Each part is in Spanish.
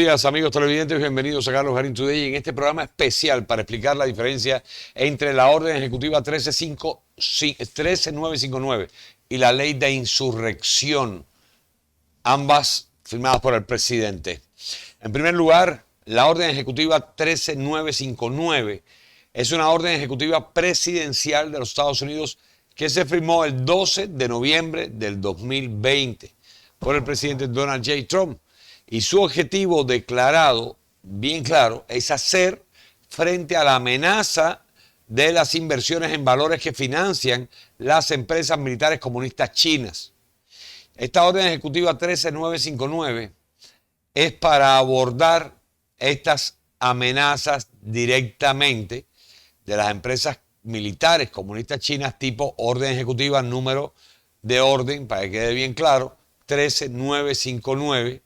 días, amigos televidentes, bienvenidos a Carlos Garín Today en este programa especial para explicar la diferencia entre la orden ejecutiva 13959 y la ley de insurrección, ambas firmadas por el presidente. En primer lugar, la orden ejecutiva 13959 es una orden ejecutiva presidencial de los Estados Unidos que se firmó el 12 de noviembre del 2020 por el presidente Donald J. Trump. Y su objetivo declarado, bien claro, es hacer frente a la amenaza de las inversiones en valores que financian las empresas militares comunistas chinas. Esta orden ejecutiva 13959 es para abordar estas amenazas directamente de las empresas militares comunistas chinas tipo orden ejecutiva número de orden, para que quede bien claro, 13959.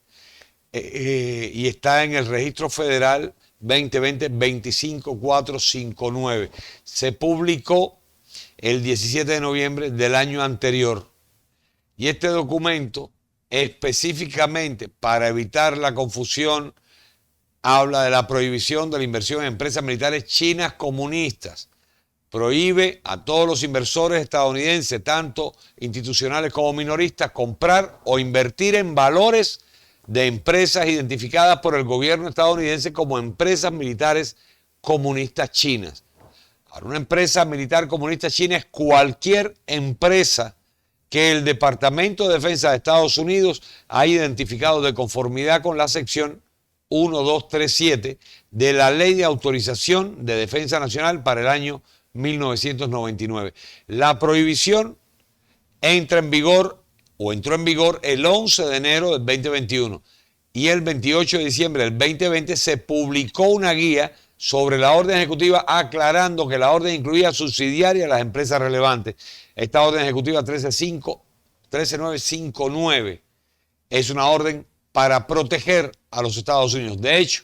Y está en el registro federal 2020-25459. Se publicó el 17 de noviembre del año anterior. Y este documento, específicamente para evitar la confusión, habla de la prohibición de la inversión en empresas militares chinas comunistas. Prohíbe a todos los inversores estadounidenses, tanto institucionales como minoristas, comprar o invertir en valores de empresas identificadas por el gobierno estadounidense como empresas militares comunistas chinas. Ahora, una empresa militar comunista china es cualquier empresa que el Departamento de Defensa de Estados Unidos ha identificado de conformidad con la sección 1237 de la Ley de Autorización de Defensa Nacional para el año 1999. La prohibición entró en vigor el 11 de enero del 2021 y el 28 de diciembre del 2020 se publicó una guía sobre la orden ejecutiva aclarando que la orden incluía subsidiarias a las empresas relevantes. Esta orden ejecutiva 13959 es una orden para proteger a los Estados Unidos. De hecho,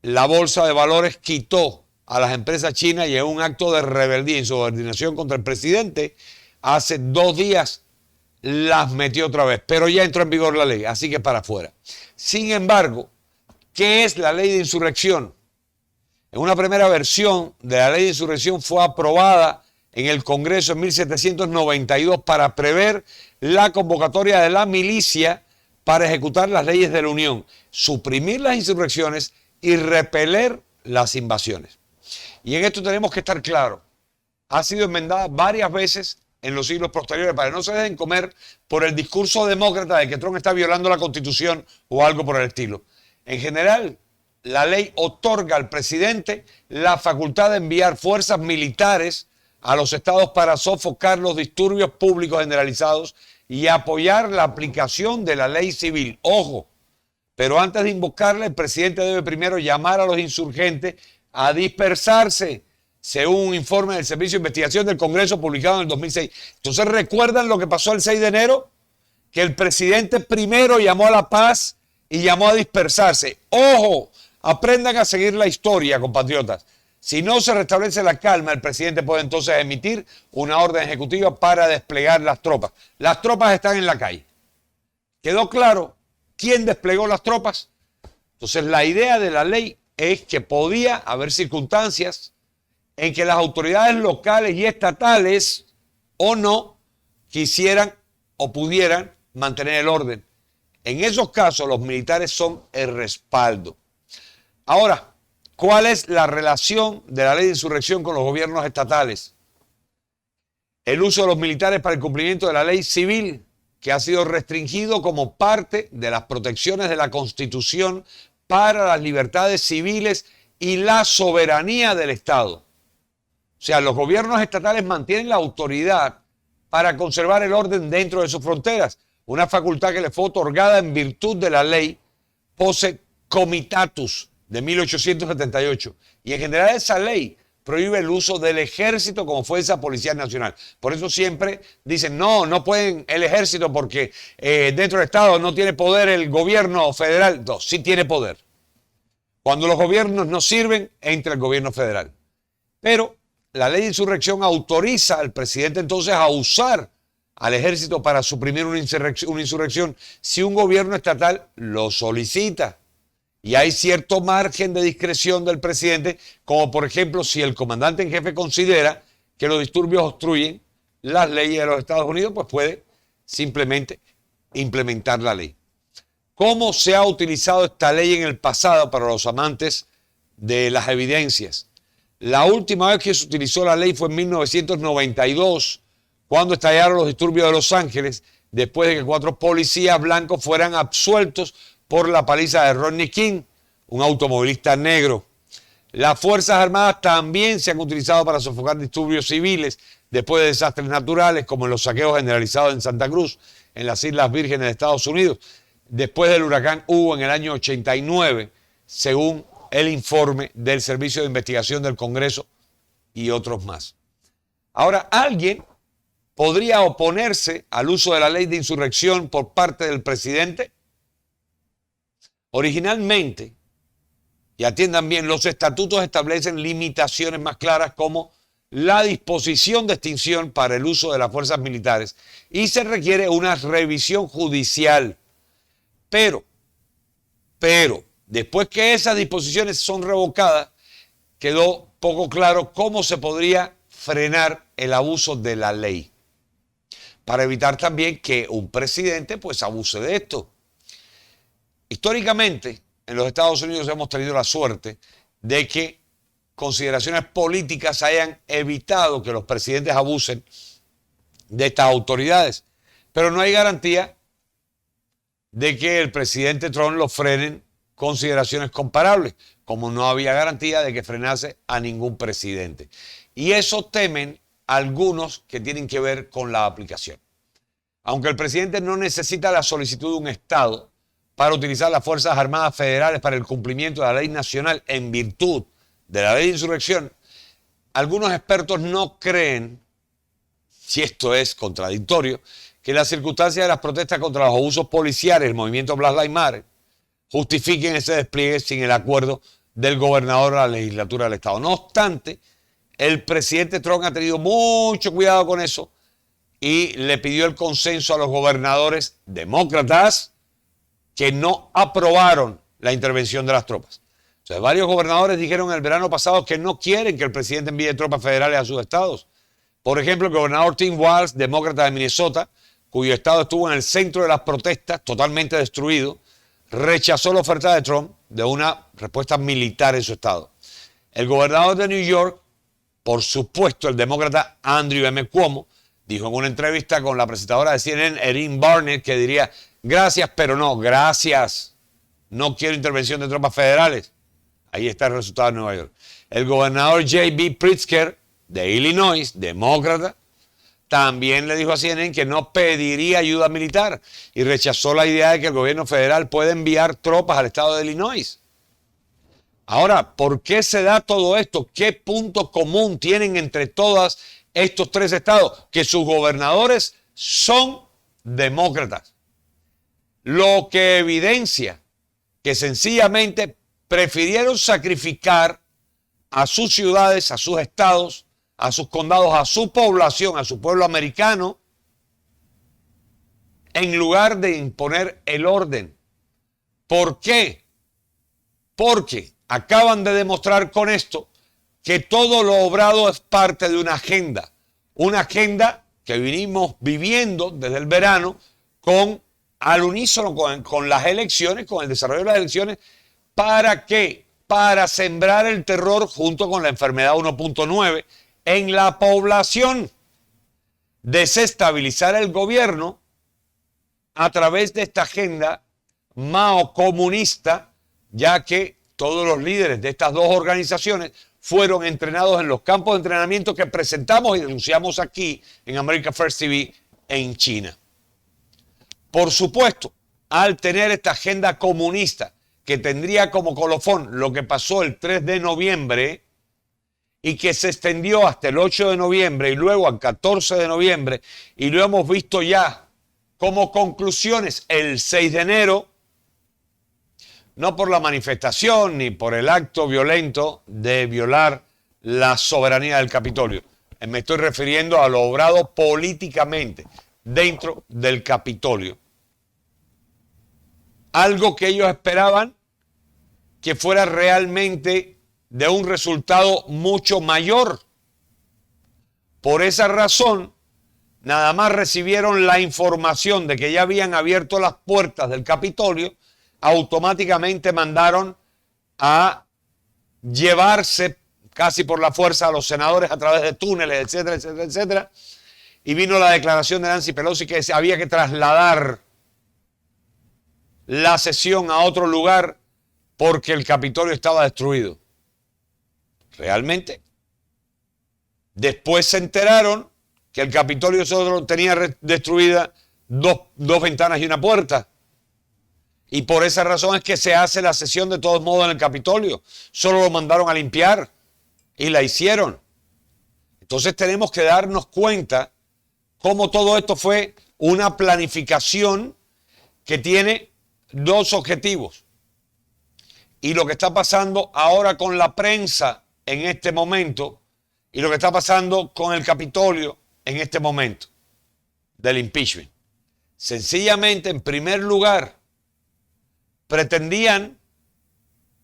la Bolsa de Valores quitó a las empresas chinas y en un acto de rebeldía y insubordinación contra el presidente, hace 2 días las metió otra vez, pero ya entró en vigor la ley, así que para afuera. Sin embargo, ¿qué es la ley de insurrección? En una primera versión de la ley de insurrección fue aprobada en el Congreso en 1792 para prever la convocatoria de la milicia para ejecutar las leyes de la Unión, suprimir las insurrecciones y repeler las invasiones. Y en esto tenemos que estar claros. Ha sido enmendada varias veces en los siglos posteriores para que no se dejen comer por el discurso demócrata de que Trump está violando la Constitución o algo por el estilo. En general, la ley otorga al presidente la facultad de enviar fuerzas militares a los estados para sofocar los disturbios públicos generalizados y apoyar la aplicación de la ley civil. Ojo, pero antes de invocarla, el presidente debe primero llamar a los insurgentes a dispersarse, según un informe del Servicio de Investigación del Congreso publicado en el 2006. Entonces, ¿recuerdan lo que pasó el 6 de enero? Que el presidente primero llamó a la paz y llamó a dispersarse. ¡Ojo! Aprendan a seguir la historia, compatriotas. Si no se restablece la calma, el presidente puede entonces emitir una orden ejecutiva para desplegar las tropas. Las tropas están en la calle. ¿Quedó claro quién desplegó las tropas? Entonces, la idea de la ley es que podía haber circunstancias en que las autoridades locales y estatales o no quisieran o pudieran mantener el orden. En esos casos, los militares son el respaldo. Ahora, ¿cuál es la relación de la ley de insurrección con los gobiernos estatales? El uso de los militares para el cumplimiento de la ley civil, que ha sido restringido como parte de las protecciones de la Constitución para las libertades civiles y la soberanía del Estado. O sea, los gobiernos estatales mantienen la autoridad para conservar el orden dentro de sus fronteras, una facultad que le fue otorgada en virtud de la ley Posse Comitatus de 1878. Y en general esa ley prohíbe el uso del ejército como fuerza policial nacional. Por eso siempre dicen, no pueden el ejército porque dentro del Estado no tiene poder el gobierno federal. No, sí tiene poder. Cuando los gobiernos no sirven, entra el gobierno federal. Pero la ley de insurrección autoriza al presidente entonces a usar al ejército para suprimir una insurrección si un gobierno estatal lo solicita. y hay cierto margen de discreción del presidente, como por ejemplo si el comandante en jefe considera que los disturbios obstruyen las leyes de los Estados Unidos, pues puede simplemente implementar la ley. ¿Cómo se ha utilizado esta ley en el pasado para los amantes de las evidencias? La última vez que se utilizó la ley fue en 1992, cuando estallaron los disturbios de Los Ángeles, después de que 4 policías blancos fueran absueltos por la paliza de Rodney King, un automovilista negro. Las Fuerzas Armadas también se han utilizado para sofocar disturbios civiles después de desastres naturales, como en los saqueos generalizados en Santa Cruz, en las Islas Vírgenes de Estados Unidos, después del huracán Hugo en el año 89, según el informe del Servicio de Investigación del Congreso y otros más. Ahora, alguien podría oponerse al uso de la ley de insurrección por parte del presidente. Originalmente, y atiendan bien, los estatutos establecen limitaciones más claras como la disposición de extinción para el uso de las fuerzas militares y se requiere una revisión judicial. Pero, después que esas disposiciones son revocadas, quedó poco claro cómo se podría frenar el abuso de la ley, para evitar también que un presidente pues abuse de esto. Históricamente, en los Estados Unidos hemos tenido la suerte de que consideraciones políticas hayan evitado que los presidentes abusen de estas autoridades, pero no hay garantía de que el presidente Trump lo frenen consideraciones comparables, como no había garantía de que frenase a ningún presidente. Y eso temen algunos que tienen que ver con la aplicación. Aunque el presidente no necesita la solicitud de un Estado para utilizar las Fuerzas Armadas Federales para el cumplimiento de la ley nacional en virtud de la ley de insurrección, algunos expertos no creen, si esto es contradictorio, que las circunstancias de las protestas contra los abusos policiales, el movimiento Black Lives Matter, justifiquen ese despliegue sin el acuerdo del gobernador a la legislatura del Estado. No obstante, el presidente Trump ha tenido mucho cuidado con eso y le pidió el consenso a los gobernadores demócratas que no aprobaron la intervención de las tropas. O sea, varios gobernadores dijeron el verano pasado que no quieren que el presidente envíe tropas federales a sus estados. Por ejemplo, el gobernador Tim Walz, demócrata de Minnesota, cuyo estado estuvo en el centro de las protestas, totalmente destruido, rechazó la oferta de Trump de una respuesta militar en su estado. El gobernador de New York, por supuesto, el demócrata Andrew M. Cuomo, dijo en una entrevista con la presentadora de CNN, Erin Barnett, que diría, gracias, pero no, gracias. No quiero intervención de tropas federales. Ahí está el resultado de Nueva York. El gobernador J.B. Pritzker, de Illinois, demócrata, también le dijo a CNN que no pediría ayuda militar y rechazó la idea de que el gobierno federal puede enviar tropas al estado de Illinois. Ahora, ¿por qué se da todo esto? ¿Qué punto común tienen entre todos estos 3 estados? Que sus gobernadores son demócratas. Lo que evidencia que sencillamente prefirieron sacrificar a sus ciudades, a sus estados, a sus condados, a su población, a su pueblo americano, en lugar de imponer el orden. ¿Por qué? Porque acaban de demostrar con esto que todo lo obrado es parte de una agenda que vinimos viviendo desde el verano al unísono con las elecciones, con el desarrollo de las elecciones. ¿Para qué? Para sembrar el terror junto con la enfermedad 1.9 en la población, desestabilizar el gobierno a través de esta agenda mao-comunista, ya que todos los líderes de estas 2 organizaciones fueron entrenados en los campos de entrenamiento que presentamos y denunciamos aquí en America First TV en China. Por supuesto, al tener esta agenda comunista que tendría como colofón lo que pasó el 3 de noviembre y que se extendió hasta el 8 de noviembre y luego al 14 de noviembre, y lo hemos visto ya como conclusiones el 6 de enero, no por la manifestación ni por el acto violento de violar la soberanía del Capitolio. Me estoy refiriendo a lo obrado políticamente dentro del Capitolio. Algo que ellos esperaban que fuera realmente de un resultado mucho mayor. Por esa razón, nada más recibieron la información de que ya habían abierto las puertas del Capitolio, automáticamente mandaron a llevarse casi por la fuerza a los senadores a través de túneles, etcétera, etcétera, etcétera. Y vino la declaración de Nancy Pelosi que había que trasladar la sesión a otro lugar porque el Capitolio estaba destruido. ¿Realmente? Después se enteraron que el Capitolio solo tenía destruida dos ventanas y una puerta. Y por esa razón es que se hace la sesión de todos modos en el Capitolio. Solo lo mandaron a limpiar y la hicieron. Entonces tenemos que darnos cuenta cómo todo esto fue una planificación que tiene dos objetivos. Y lo que está pasando ahora con la prensa en este momento y lo que está pasando con el Capitolio en este momento del impeachment. Sencillamente, en primer lugar, pretendían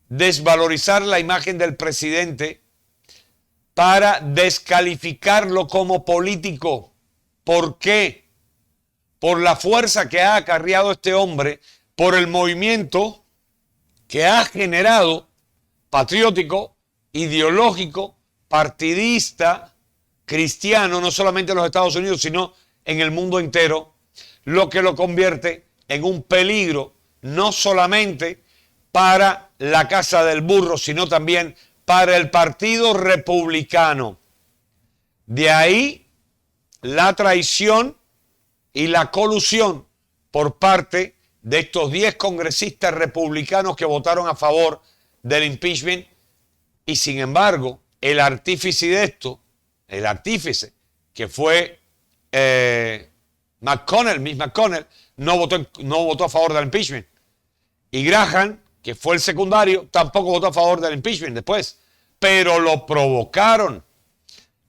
desvalorizar la imagen del presidente para descalificarlo como político. ¿Por qué? Por la fuerza que ha acarreado este hombre, por el movimiento que ha generado, patriótico, ideológico, partidista, cristiano, no solamente en los Estados Unidos, sino en el mundo entero, lo que lo convierte en un peligro, no solamente para la Casa del Burro, sino también para el Partido Republicano. De ahí la traición y la colusión por parte de estos 10 congresistas republicanos que votaron a favor del impeachment, y sin embargo, el artífice de esto, el artífice que fue Mitch McConnell, no votó a favor del impeachment. Y Graham, que fue el secundario, tampoco votó a favor del impeachment después. Pero lo provocaron.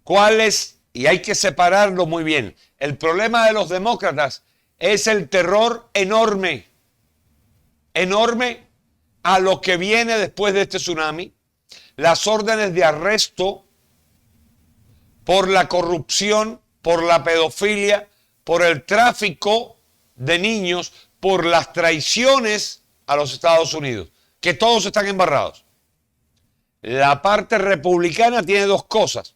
¿Cuál es? Y hay que separarlo muy bien. El problema de los demócratas es el terror enorme. Enorme a lo que viene después de este tsunami. Las órdenes de arresto por la corrupción, por la pedofilia, por el tráfico de niños, por las traiciones a los Estados Unidos, que todos están embarrados. La parte republicana tiene dos cosas.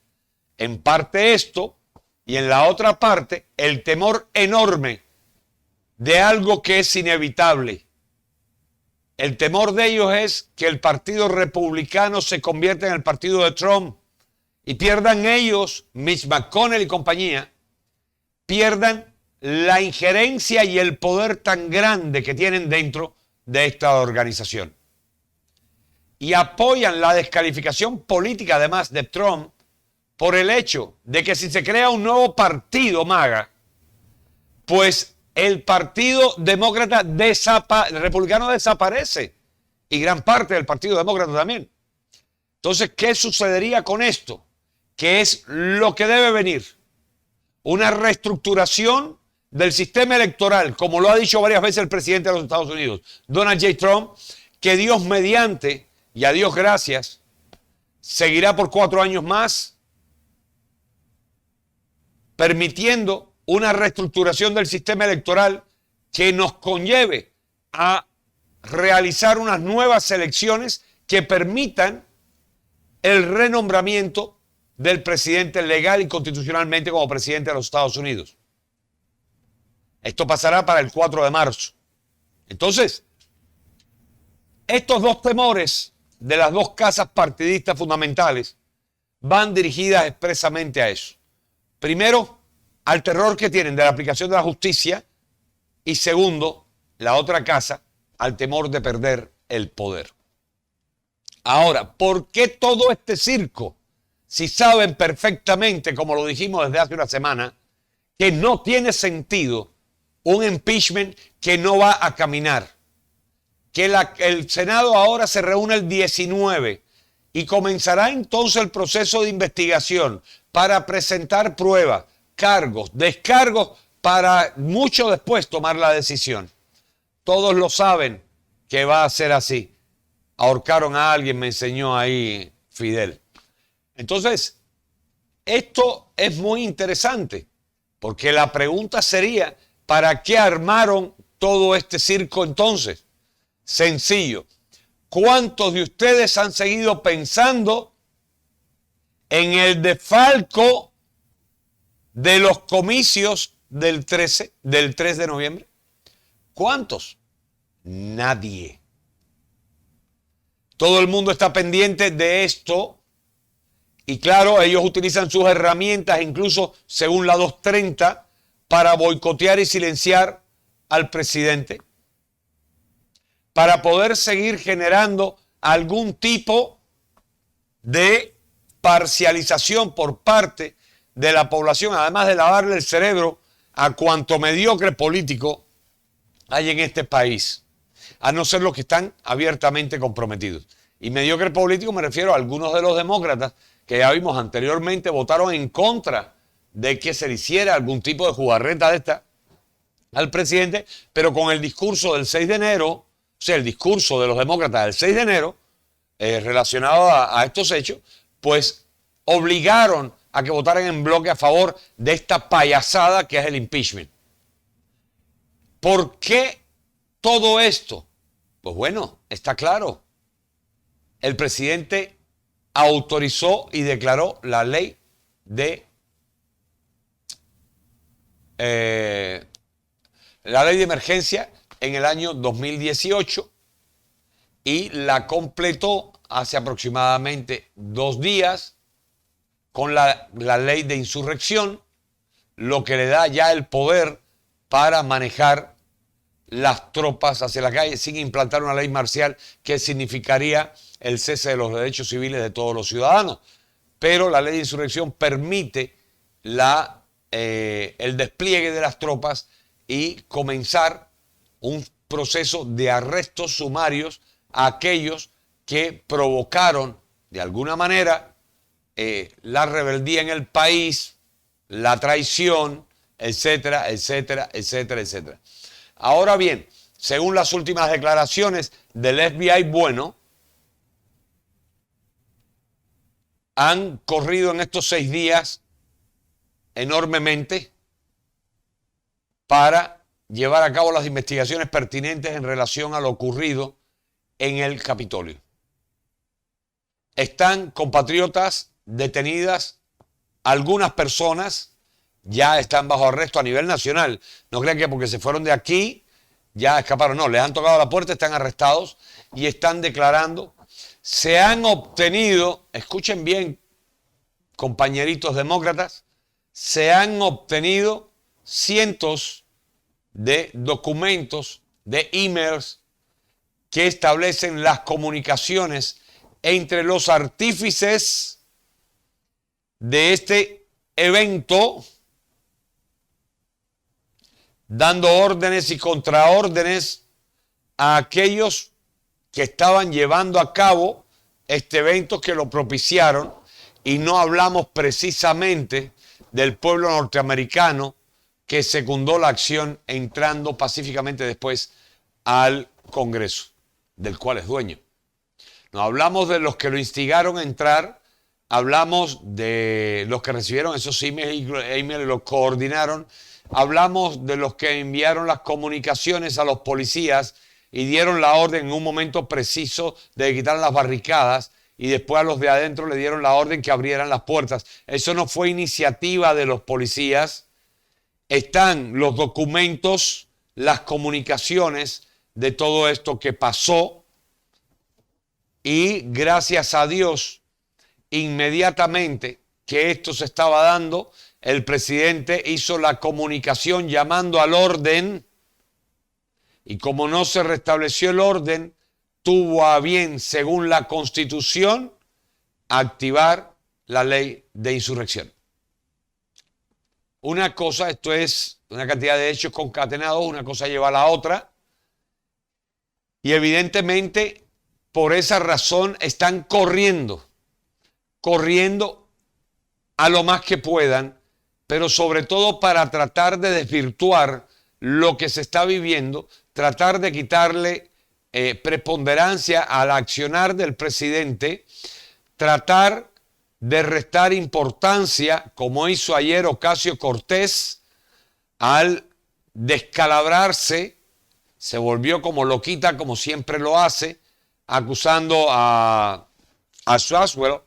En parte esto, y en la otra parte el temor enorme de algo que es inevitable. El temor de ellos es que el partido republicano se convierta en el partido de Trump y pierdan ellos, Mitch McConnell y compañía, pierdan la injerencia y el poder tan grande que tienen dentro de esta organización. Y apoyan la descalificación política, además, de Trump por el hecho de que si se crea un nuevo partido MAGA, pues el partido demócrata el republicano desaparece y gran parte del partido demócrata también. Entonces, ¿qué sucedería con esto? ¿Qué es lo que debe venir? Una reestructuración del sistema electoral, como lo ha dicho varias veces el presidente de los Estados Unidos, Donald J. Trump, que Dios mediante, y a Dios gracias, seguirá por 4 años más, permitiendo una reestructuración del sistema electoral que nos conlleve a realizar unas nuevas elecciones que permitan el renombramiento del presidente legal y constitucionalmente como presidente de los Estados Unidos. Esto pasará para el 4 de marzo. Entonces, estos dos temores de las dos casas partidistas fundamentales van dirigidas expresamente a eso. Primero, al terror que tienen de la aplicación de la justicia, y segundo, la otra casa, al temor de perder el poder. Ahora, ¿por qué todo este circo? Si saben perfectamente, como lo dijimos desde hace una semana, que no tiene sentido un impeachment que no va a caminar. Que el Senado ahora se reúne el 19 y comenzará entonces el proceso de investigación para presentar pruebas, cargos, descargos, para mucho después tomar la decisión. Todos lo saben que va a ser así. ahorcaron a alguien, me enseñó ahí Fidel. Entonces, esto es muy interesante, porque la pregunta sería, ¿para qué armaron todo este circo entonces? Sencillo. ¿Cuántos de ustedes han seguido pensando en el desfalco de los comicios del 3 de noviembre? ¿Cuántos? Nadie. Todo el mundo está pendiente de esto y claro, ellos utilizan sus herramientas, incluso según la 230, para boicotear y silenciar al presidente, para poder seguir generando algún tipo de parcialización por parte de la población, además de lavarle el cerebro a cuanto mediocre político hay en este país, a no ser los que están abiertamente comprometidos. Y mediocre político me refiero a algunos de los demócratas que ya vimos anteriormente votaron en contra de que se le hiciera algún tipo de jugarreta de esta al presidente, pero con el discurso del 6 de enero, o sea, el discurso de los demócratas del 6 de enero, relacionado a estos hechos, pues obligaron a que votaran en bloque a favor de esta payasada que es el impeachment. ¿Por qué todo esto? Pues bueno, está claro. El presidente autorizó y declaró la ley de emergencia en el año 2018 y la completó hace aproximadamente 2 días con la ley de insurrección, lo que le da ya el poder para manejar las tropas hacia la calle sin implantar una ley marcial que significaría el cese de los derechos civiles de todos los ciudadanos. Pero la ley de insurrección permite el despliegue de las tropas y comenzar un proceso de arrestos sumarios a aquellos que provocaron de alguna manera la rebeldía en el país, la traición, etcétera, etcétera, etcétera, etcétera. Ahora bien, según las últimas declaraciones del FBI, bueno, han corrido en estos 6 días enormemente para llevar a cabo las investigaciones pertinentes en relación a lo ocurrido en el Capitolio. Están compatriotas detenidas, algunas personas ya están bajo arresto a nivel nacional. No crean que porque se fueron de aquí ya escaparon. No, les han tocado la puerta, están arrestados y están declarando. Se han obtenido, escuchen bien, compañeritos demócratas, se han obtenido cientos de documentos, de emails que establecen las comunicaciones entre los artífices de este evento, dando órdenes y contraórdenes a aquellos que estaban llevando a cabo este evento, que lo propiciaron, y no hablamos precisamente del pueblo norteamericano que secundó la acción entrando pacíficamente después al Congreso, del cual es dueño. No hablamos de los que lo instigaron a entrar, hablamos de los que recibieron esos emails y los coordinaron, hablamos de los que enviaron las comunicaciones a los policías y dieron la orden en un momento preciso de quitar las barricadas y después a los de adentro le dieron la orden que abrieran las puertas. Eso no fue iniciativa de los policías. Están los documentos, las comunicaciones de todo esto que pasó y gracias a Dios, inmediatamente que esto se estaba dando, el presidente hizo la comunicación llamando al orden y como no se restableció el orden, tuvo a bien, según la Constitución, activar la ley de insurrección. Una cosa, esto es una cantidad de hechos concatenados, una cosa lleva a la otra y evidentemente por esa razón están corriendo a lo más que puedan, pero sobre todo para tratar de desvirtuar lo que se está viviendo, tratar de quitarle preponderancia al accionar del presidente, tratar de restar importancia, como hizo ayer Ocasio-Cortez, al descalabrarse, se volvió como loquita, como siempre lo hace, acusando a Swaswell,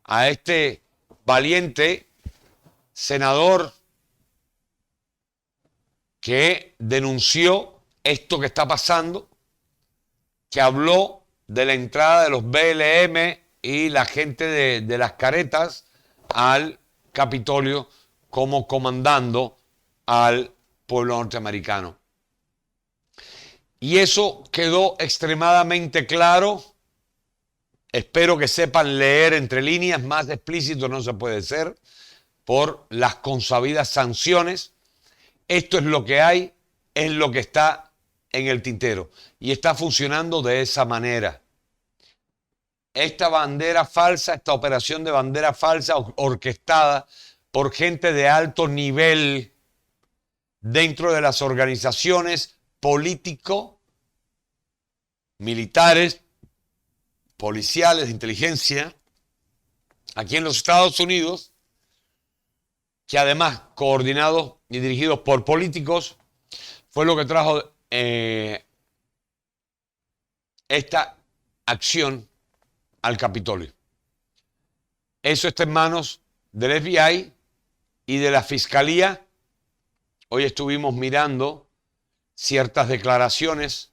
a este valiente senador que denunció esto que está pasando, que habló de la entrada de los BLM y la gente de las caretas al Capitolio como comandando al pueblo norteamericano. Y eso quedó extremadamente claro. Espero que sepan leer entre líneas, más explícito no se puede ser, por las consabidas sanciones. Esto es lo que hay, es lo que está en el tintero y está funcionando de esa manera. Esta bandera falsa, esta operación de bandera falsa orquestada por gente de alto nivel dentro de las organizaciones político, militares, policiales, de inteligencia, aquí en los Estados Unidos, que además coordinados y dirigidos por políticos, fue lo que trajo esta acción al Capitolio. Eso está en manos del FBI y de la Fiscalía. Hoy estuvimos mirando ciertas declaraciones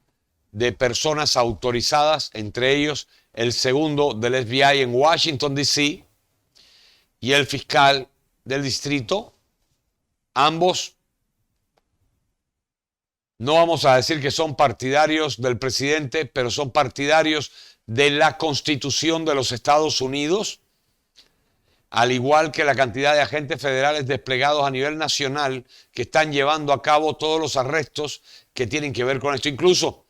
de personas autorizadas, entre ellos el segundo del FBI en Washington, D.C. y el fiscal del distrito. Ambos, no vamos a decir que son partidarios del presidente, pero son partidarios de la Constitución de los Estados Unidos, al igual que la cantidad de agentes federales desplegados a nivel nacional que están llevando a cabo todos los arrestos que tienen que ver con esto. Incluso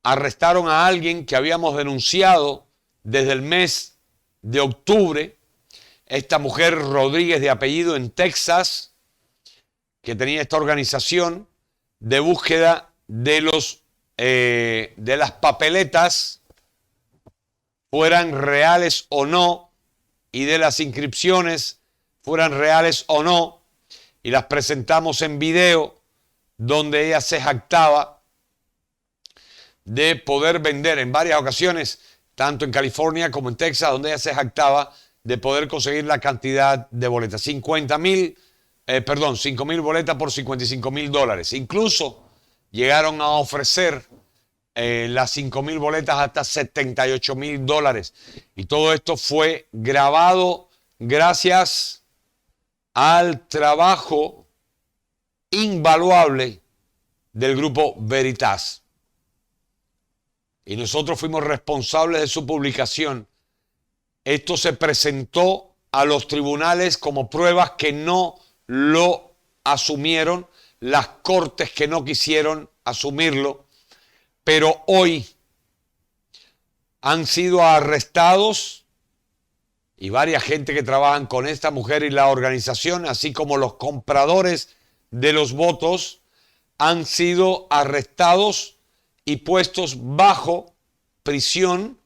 arrestaron a alguien que habíamos denunciado desde el mes de octubre, esta mujer Rodríguez de apellido en Texas, que tenía esta organización de búsqueda de las papeletas, fueran reales o no, y de las inscripciones, fueran reales o no, y las presentamos en video, donde ella se jactaba de poder vender en varias ocasiones, tanto en California como en Texas, donde ella se jactaba de poder conseguir la cantidad de boletas, 5,000 boletas por $55,000. Incluso llegaron a ofrecer las 5,000 boletas hasta $78,000. Y todo esto fue grabado gracias al trabajo invaluable del grupo Veritas. Y nosotros fuimos responsables de su publicación. Esto se presentó a los tribunales como pruebas que no lo asumieron, las cortes que no quisieron asumirlo, pero hoy han sido arrestados y varias gente que trabajan con esta mujer y la organización, así como los compradores de los votos, han sido arrestados y puestos bajo prisión,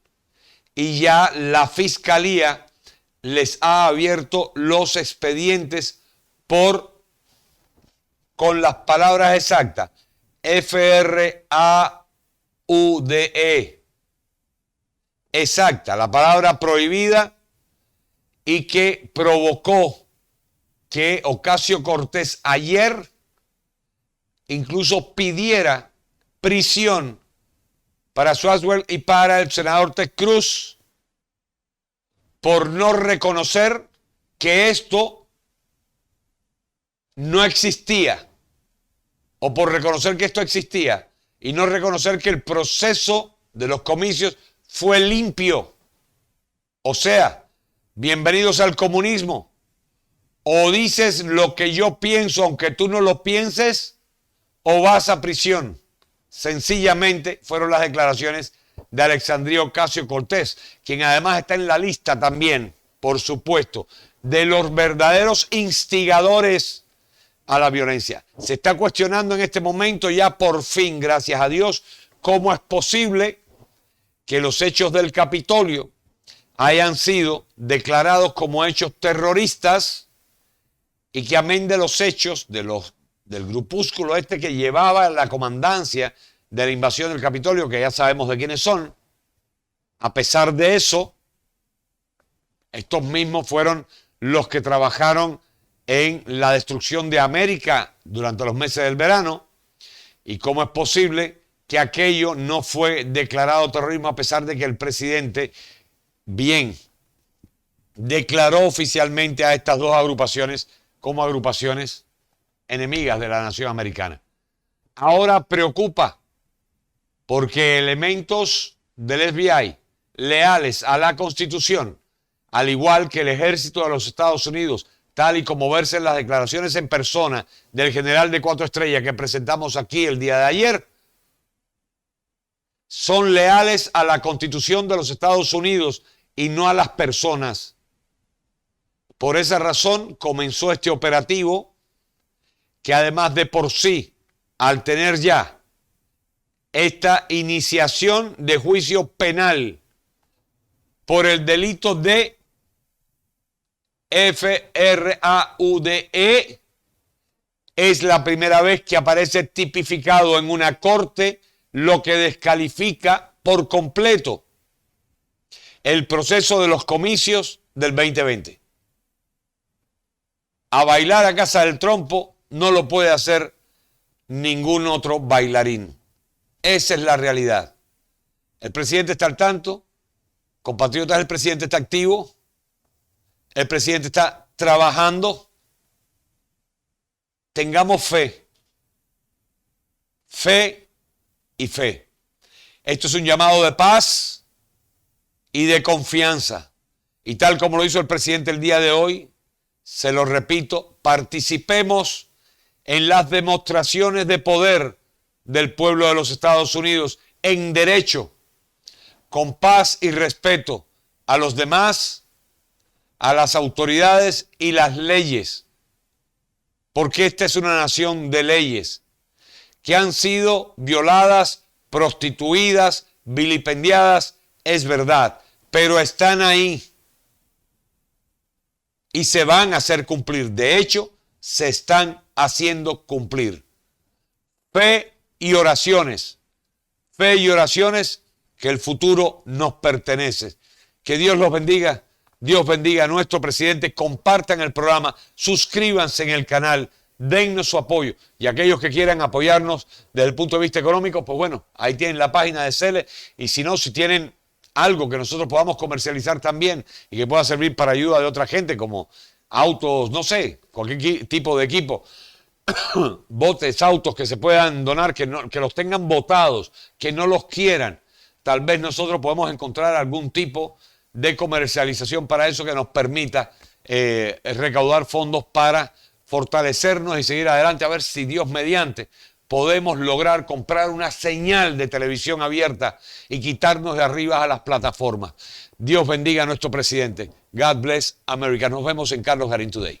y ya la Fiscalía les ha abierto los expedientes con las palabras exactas, fraude, exacta, la palabra prohibida, y que provocó que Ocasio-Cortez ayer incluso pidiera prisión para Swaswell y para el senador Ted Cruz por no reconocer que esto no existía, o por reconocer que esto existía y no reconocer que el proceso de los comicios fue limpio. O sea, bienvenidos al comunismo. O dices lo que yo pienso aunque tú no lo pienses, o vas a prisión. Sencillamente fueron las declaraciones de Alexandria Ocasio-Cortez, quien además está en la lista también, por supuesto, de los verdaderos instigadores a la violencia. Se está cuestionando en este momento ya por fin, gracias a Dios, ¿cómo es posible que los hechos del Capitolio hayan sido declarados como hechos terroristas y que amén de los hechos del grupúsculo este que llevaba la comandancia de la invasión del Capitolio, que ya sabemos de quiénes son, a pesar de eso, estos mismos fueron los que trabajaron en la destrucción de América durante los meses del verano? ¿Y cómo es posible que aquello no fue declarado terrorismo a pesar de que el presidente, bien, declaró oficialmente a estas dos agrupaciones como agrupaciones enemigas de la nación americana? Ahora preocupa porque elementos del FBI leales a la Constitución, al igual que el ejército de los Estados Unidos, tal y como verse en las declaraciones en persona del general de 4 estrellas que presentamos aquí el día de ayer, son leales a la Constitución de los Estados Unidos y no a las personas. Por esa razón comenzó este operativo que, además de por sí, al tener ya esta iniciación de juicio penal por el delito de fraude, es la primera vez que aparece tipificado en una corte, lo que descalifica por completo el proceso de los comicios del 2020. A bailar a casa del trompo no lo puede hacer ningún otro bailarín. Esa es la realidad. El presidente está al tanto, compatriotas, el presidente está activo, el presidente está trabajando. Tengamos fe. Fe y fe. Esto es un llamado de paz y de confianza. Y tal como lo hizo el presidente el día de hoy, se lo repito, participemos en las demostraciones de poder del pueblo de los Estados Unidos en derecho, con paz y respeto a los demás, a las autoridades y las leyes, porque esta es una nación de leyes que han sido violadas, prostituidas, vilipendiadas, es verdad, pero están ahí y se van a hacer cumplir. De hecho, se están haciendo cumplir. Fe y oraciones que el futuro nos pertenece. Que Dios los bendiga. Dios bendiga a nuestro presidente. Compartan el programa, suscríbanse en el canal, dennos su apoyo. Y aquellos que quieran apoyarnos desde el punto de vista económico, pues bueno, ahí tienen la página de Cele. Y si no, si tienen algo que nosotros podamos comercializar también y que pueda servir para ayuda de otra gente, como autos, no sé, cualquier tipo de equipo, botes, autos que se puedan donar, que los tengan botados, que no los quieran, tal vez nosotros podemos encontrar algún tipo de comercialización para eso que nos permita recaudar fondos para fortalecernos y seguir adelante, a ver si Dios mediante podemos lograr comprar una señal de televisión abierta y quitarnos de arriba a las plataformas. Dios bendiga a nuestro presidente. God bless America. Nos vemos en Carlos Garín Today.